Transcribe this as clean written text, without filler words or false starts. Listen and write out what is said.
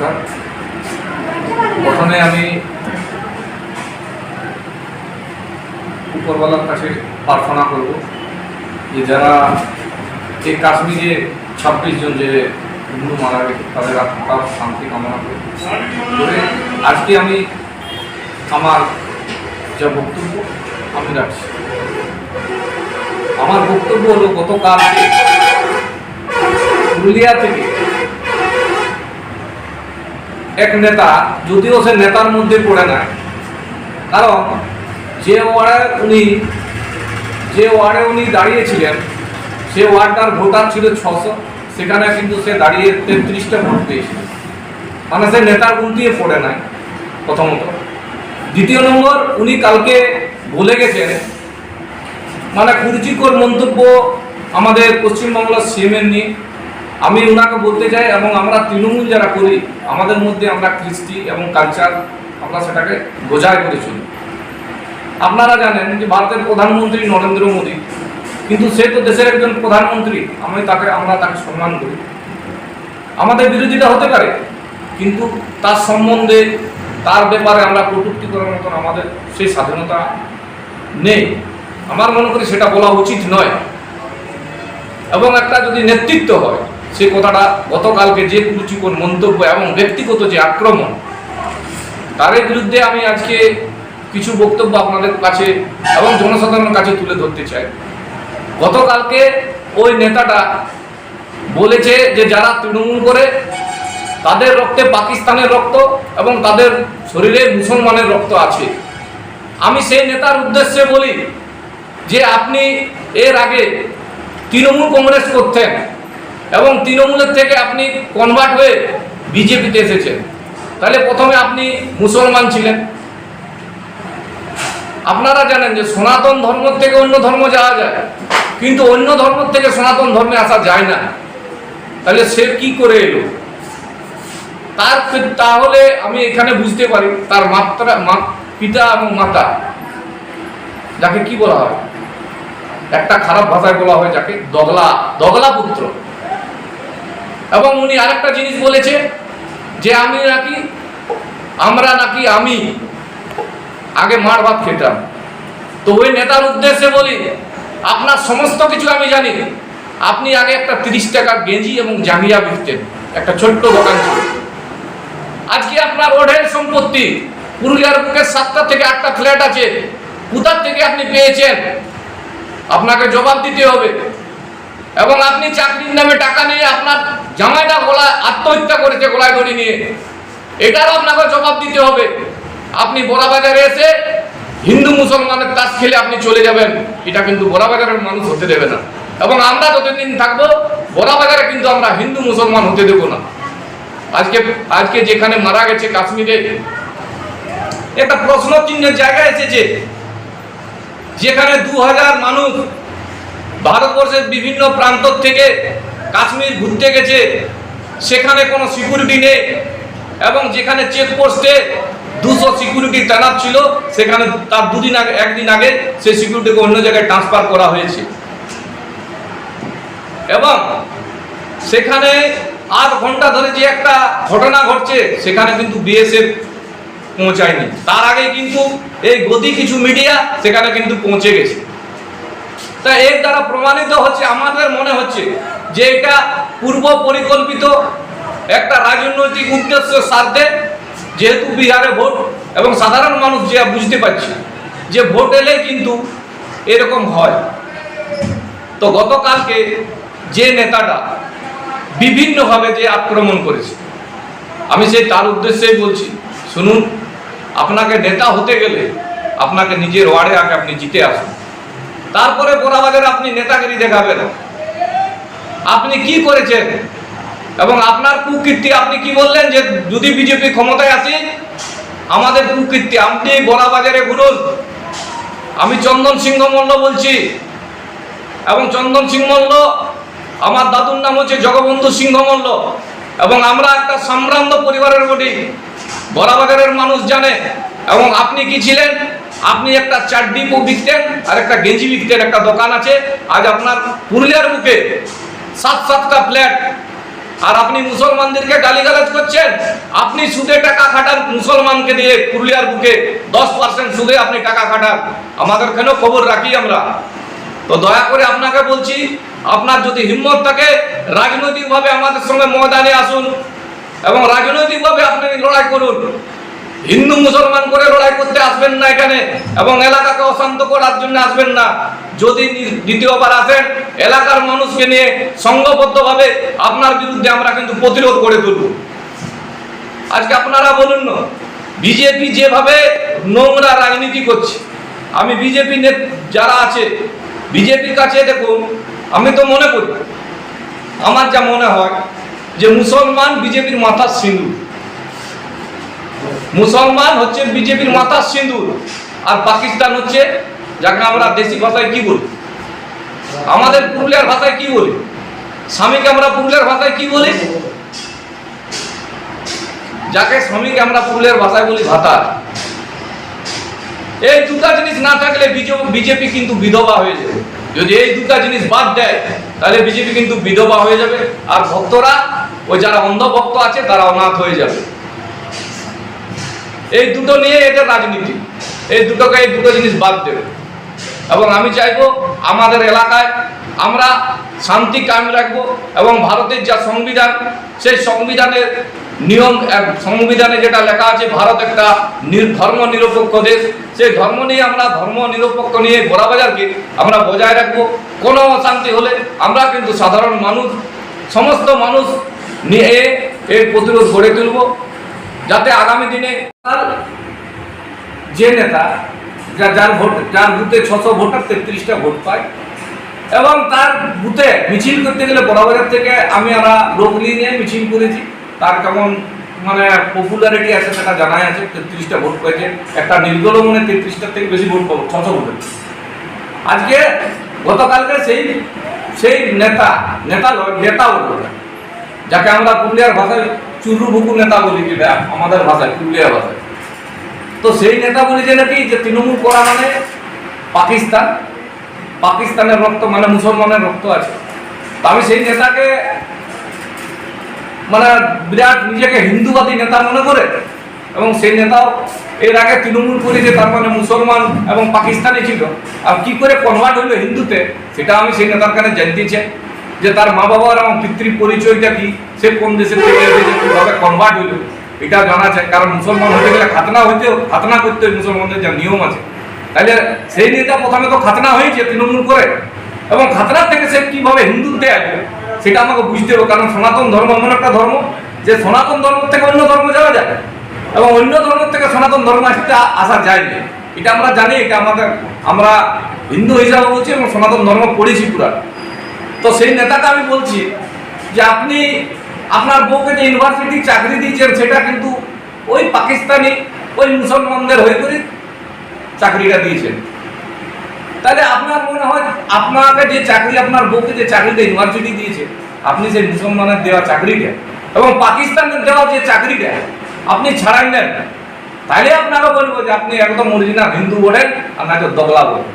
নমস্কার। প্রথমে আমি উপরওয়ালার কাছে প্রার্থনা করব যে যারা এই কাশ্মীরে 26 জন যে হিন্দু মারা গেছে তাদের আত্মার শান্তি কামনা করে আজকে আমি আমার যা বক্তব্য আমি রাখছি। আমার বক্তব্য হলো গতকাল পুরুলিয়া থেকে এক নেতা, যদিও সে নেতার মধ্যে পড়ে না, কারণ যে ওয়ার্ডে উনি দাঁড়িয়েছিলেন সে ওয়ার্ডটার ভোটার ছিল 600, সেখানে কিন্তু সে দাঁড়িয়ে 33টা ভোট পেয়েছিল, মানে সে নেতার গুনতিয়ে পড়ে নাই প্রথমত। দ্বিতীয় নম্বর, উনি কালকে বলে গেছেন, মানে কুরুচিকর মন্তব্য আমাদের পশ্চিমবাংলার সিএমের নিয়ে। আমি ওনাকে বলতে চাই, এবং আমরা তৃণমূল যারা করি আমাদের মধ্যে আমরা কৃষ্টি এবং কালচার আমরা সেটাকে বজায় করে চলি। আপনারা জানেন যে ভারতের প্রধানমন্ত্রী নরেন্দ্র মোদী, কিন্তু সে তো দেশের একজন প্রধানমন্ত্রী, আমরা তাকে সম্মান করি। আমাদের বিরোধিতা হতে পারে, কিন্তু তার সম্বন্ধে তার ব্যাপারে আমরা কটূক্তি করার মতন আমাদের সেই স্বাধীনতা নেই। আমার মনে করি সেটা বলা উচিত নয়। এবং একটা যদি নেতৃত্ব হয়, সে কথাটা গতকালকে যে কুরুচিকর মন্তব্য এবং ব্যক্তিগত যে আক্রমণ, তার বিরুদ্ধে আমি আজকে কিছু বক্তব্য আপনাদের কাছে এবং জনসাধারণের কাছে তুলে ধরতে চাই। গতকালকে ওই নেতাটা বলেছে যে যারা তৃণমূল করে তাদের রক্তে পাকিস্তানের রক্ত এবং তাদের শরীরে মুসলমানের রক্ত আছে। আমি সেই নেতার উদ্দেশ্যে বলি যে আপনি এর আগে তৃণমূল কংগ্রেস করতেন এবং তৃণমূলের থেকে আপনি কনভার্ট হয়ে বিজেপিতে এসেছেন, তাহলে প্রথমে আপনি মুসলমান ছিলেন। আপনারা জানেন যে সনাতন ধর্ম থেকে অন্য ধর্ম যাওয়া যায়, কিন্তু অন্য ধর্ম থেকে সনাতন ধর্মে আসা যায় না। তাহলে সে কি করে এলো? তাহলে আমি এখানে বুঝতে পারি তার পিতা এবং মাতা, যাকে কি বলা হয়, একটা খারাপ ভাষায় বলা হয় যাকে দগলা পুত্র। এবং উনি আরেকটা জিনিস বলেছে যে আমরা নাকি আগে মার ভাত খেতাম। তো ওই নেতার উদ্দেশ্যে বলি, আপনার সমস্ত কিছু আমি জানি। আপনি আগে একটা 30 টাকার গেঞ্জি এবং জাঙ্গিয়া বিকতেন, একটা ছোট্ট দোকান ছিল। আজকে আপনার ওঢের সম্পত্তি, পুরুলিয়ার বুকে 7টা থেকে 8টা ফ্ল্যাট আছে, কোথা থেকে আপনি পেয়েছেন আপনাকে জবাব দিতে হবে। এবং আপনি চাকরির নামে টাকা নিয়ে আপনার জামাইটা আত্মহত্যা করেছে গলায় দড়ি নিয়ে, এটারও আপনাকে জবাব দিতে হবে। আপনি বড়াবাজারে এসে হিন্দু মুসলমানের তাস খেলে আপনি চলে যাবেন, এটা কিন্তু বড়াবাজারের মানুষ হতে দেবে না। এবং আমরা যতদিন থাকবো বড়াবাজারে কিন্তু আমরা হিন্দু মুসলমান হতে দেবো না। আজকে যেখানে মারা গেছে কাশ্মীরে, একটা প্রশ্ন চিহ্নের জায়গা এসেছে, যেখানে 2000 মানুষ ভারতবর্ষের বিভিন্ন প্রান্ত থেকে কাশ্মীর ঘুরতে গেছে, সেখানে কোনো সিকিউরিটি নেই। এবং যেখানে চেকপোস্টে 200 সিকিউরিটি তানাত ছিল, সেখানে তার একদিন আগে সেই সিকিউরিটিকে অন্য জায়গায় ট্রান্সফার করা হয়েছে। এবং সেখানে 8 ঘন্টা ধরে যে একটা ঘটনা ঘটছে, সেখানে কিন্তু বিএসএফ পৌঁছায়নি। তার আগে কিন্তু এই গদি কিছু মিডিয়া সেখানে কিন্তু পৌঁছে গেছে। তা এর দ্বারা প্রমাণিত হচ্ছে, আমাদের মনে হচ্ছে যে এটা পূর্ব পরিকল্পিত একটা রাজনৈতিক উদ্দেশ্যের স্বার্থে, যেহেতু বিহারে ভোট এবং সাধারণ মানুষ যে বুঝতে পারছে যে ভোট এলে কিন্তু এরকম হয়। তো গতকালকে যে নেতাটা বিভিন্নভাবে যে আক্রমণ করেছে, আমি তার উদ্দেশ্যেই বলছি, শুনুন, আপনাকে নেতা হতে গেলে আপনাকে নিজের ওয়ার্ডে আগে আপনি জিতে আসুন, তারপরে বড়াবাজারে আপনি নেতাগিরি দেখাবেন। আপনি কি করেছেন এবং আপনার কুকীর্তি, আপনি কি বললেন যে যদি বিজেপি ক্ষমতায় আসে আমাদের কুকীর্তি, আপনি বড়াবাজারে ঘুরুন। আমি চন্দন সিংহ মল্ল বলছি, এবং চন্দন সিংহ মল্ল, আমার দাদুর নাম হচ্ছে জগবন্ধু সিংহ মল্ল, এবং আমরা একটা সম্ভ্রান্ত পরিবারের বলি, বড়াবাজারের মানুষ জানে। এবং আপনি কি ছিলেন? আপনি একটা চাড্ডি বিকতেন আর একটা গেঞ্জি বিকতেন, একটা দোকান আছে। আজ আপনার পুরুলিয়ার বুকে 7-7টা ফ্ল্যাট, আর আপনি মুসলমানদেরকে গালিগালাজ করছেন। আপনি সুদে টাকা খাটান মুসলমানকে দিয়ে, পুরুলিয়ার বুকে 10% সুদে আপনি টাকা খাটান। আমাদের কেন খবর রাখি আমরা। তো দয়া করে আপনাকে বলছি, আপনার যদি হিম্মত থাকে রাজনৈতিকভাবে আমাদের সঙ্গে ময়দানে আসুন এবং রাজনৈতিকভাবে আপনি লড়াই করুন। হিন্দু মুসলমান করে লড়াই করতে আসবেন না এখানে, এবং এলাকাকে অশান্ত করার জন্য আসবেন না। যদি দ্বিতীয়বার আসেন, এলাকার মানুষকে নিয়ে সংঘবদ্ধভাবে আপনার বিরুদ্ধে আমরা কিন্তু প্রতিরোধ করে তুলব। আজকে আপনারা বলুন না, বিজেপি যেভাবে নোংরা রাজনীতি করছে, আমি বিজেপি যারা আছে বিজেপির কাছে দেখুন, আমি তো মনে করি, আমার যা মনে হয় যে মুসলমান বিজেপির মাথার সিঁদুর। মুসলমান হচ্ছে বিজেপির মাথার সিঁদুর, আর পাকিস্তান হচ্ছে যাকে আমরা দেশি ভাষায় কি বলি, আমাদের পুরুলিয়ার ভাষায় কি বলি, স্বামীকে আমরা পুরুলিয়ার ভাষায় কি বলি, যাকে স্বামীকে আমরা পুরুলিয়ার ভাষায় বলি ভাতার। এই দুটা জিনিস না থাকলে বিজেপি কিন্তু বিধবা হয়ে যাবে। যদি এই দুটা জিনিস বাদ দেয় তাহলে বিজেপি কিন্তু বিধবা হয়ে যাবে, আর ভক্তরা, ওই যারা অন্ধ ভক্ত আছে তারা অনাথ হয়ে যাবে। এই দুটো নিয়ে এটা রাজনীতি, এই দুটো জিনিস বাদ দেবে। এবং আমি চাইবো আমাদের এলাকায় আমরা শান্তি কায়েম রাখবো, এবং ভারতের যা সংবিধান, সেই সংবিধানের নিয়ম, সংবিধানে যেটা লেখা আছে ভারত একটা ধর্ম নিরপেক্ষ দেশ, সেই ধর্ম নিয়ে আমরা ধর্ম নিরপেক্ষ নিয়ে গোড়াবাজারকে আমরা বজায় রাখবো। কোনো অশান্তি হলে আমরা কিন্তু সাধারণ মানুষ, সমস্ত মানুষ নিয়ে এর প্রতিরোধ গড়ে তুলব, যাতে আগামী দিনে যে নেতা যার বুথে 600 ভোটার 33টা ভোট পায়, এবং তার বুথে মিছিল করতে গেলে বড়বাজার থেকে আমরা লোক নিয়ে মিছিল করেছি, তার কেমন মানে পপুলারিটি আছে সেটা জানাই আছে। 33টা ভোট পেয়েছে, একটা নির্দল মনে 33টার থেকে বেশি ভোট পাবো, 600 ভোটে। আজকে গতকালকে সেই নেতা বলবো, যাকে আমরা পুরুলিয়ার ভাষায় চুরুভুকু নেতা বলি, যেটা আমাদের ভাষায় পুরুলিয়ার ভাষায়, তো সেই নেতা বলি যে নাকি যে তৃণমূল করা মানে পাকিস্তানের রক্ত, মানে মুসলমানের রক্ত আছে। তো আমি সেই নেতাকে মানে বিরাট নিজেকে হিন্দুবাদী নেতা মনে করে, এবং সেই নেতাও এর আগে তৃণমূল করেছে, তার মানে মুসলমান এবং পাকিস্তানি ছিল। আর কি করে কনভার্ট হইলো হিন্দুতে, সেটা আমি সেই নেতার কাছে জানতে চাই, যে তার মা বাবার এবং পিতৃ পরিচয়টা কি, সে কোন দেশের থেকে এসেছে, কিভাবে কনভার্ট হইলো, এটা জানা চাই। কারণ মুসলমান হতে গেলে খাতনা করতে হয়, মুসলমানদের যা নিয়ম আছে। তাহলে সেই নেতা প্রথমে তো খাতনা হয়েছে তৃণমূল করে, এবং খাতনার থেকে সে কিভাবে হিন্দুতে আসবে সেটা আমাকে বুঝতে হবে। কারণ সনাতন ধর্ম এমন একটা ধর্ম যে সনাতন ধর্ম থেকে অন্য ধর্ম যাওয়া যায়, এবং অন্য ধর্ম থেকে সনাতন ধর্ম আসা যায় না, এটা আমরা জানি। এটা আমরা হিন্দু হিসাবে বলছি, এবং সনাতন ধর্ম পড়েছি পুরা। তো সেই নেতাকে আমি বলছি যে আপনি আপনার বউকে যে ইউনিভার্সিটি চাকরি দিয়েছেন, সেটা কিন্তু ওই পাকিস্তানি, ওই মুসলমানদের হয়ে করে চাকরিটা দিয়েছেন। তাহলে আপনার মনে হয় আপনাকে যে চাকরি, আপনার বউকে যে চাকরিটা ইউনিভার্সিটি দিয়েছে, আপনি সেই মুসলমানের দেওয়া চাকরিটা এবং পাকিস্তানের দেওয়া যে চাকরিটা আপনি ছাড়াই নেন, তাহলে আপনাকে বলবো যে আপনি একদম অরিজিনাল হিন্দু বলেন, আর না তো দগলা বলেন।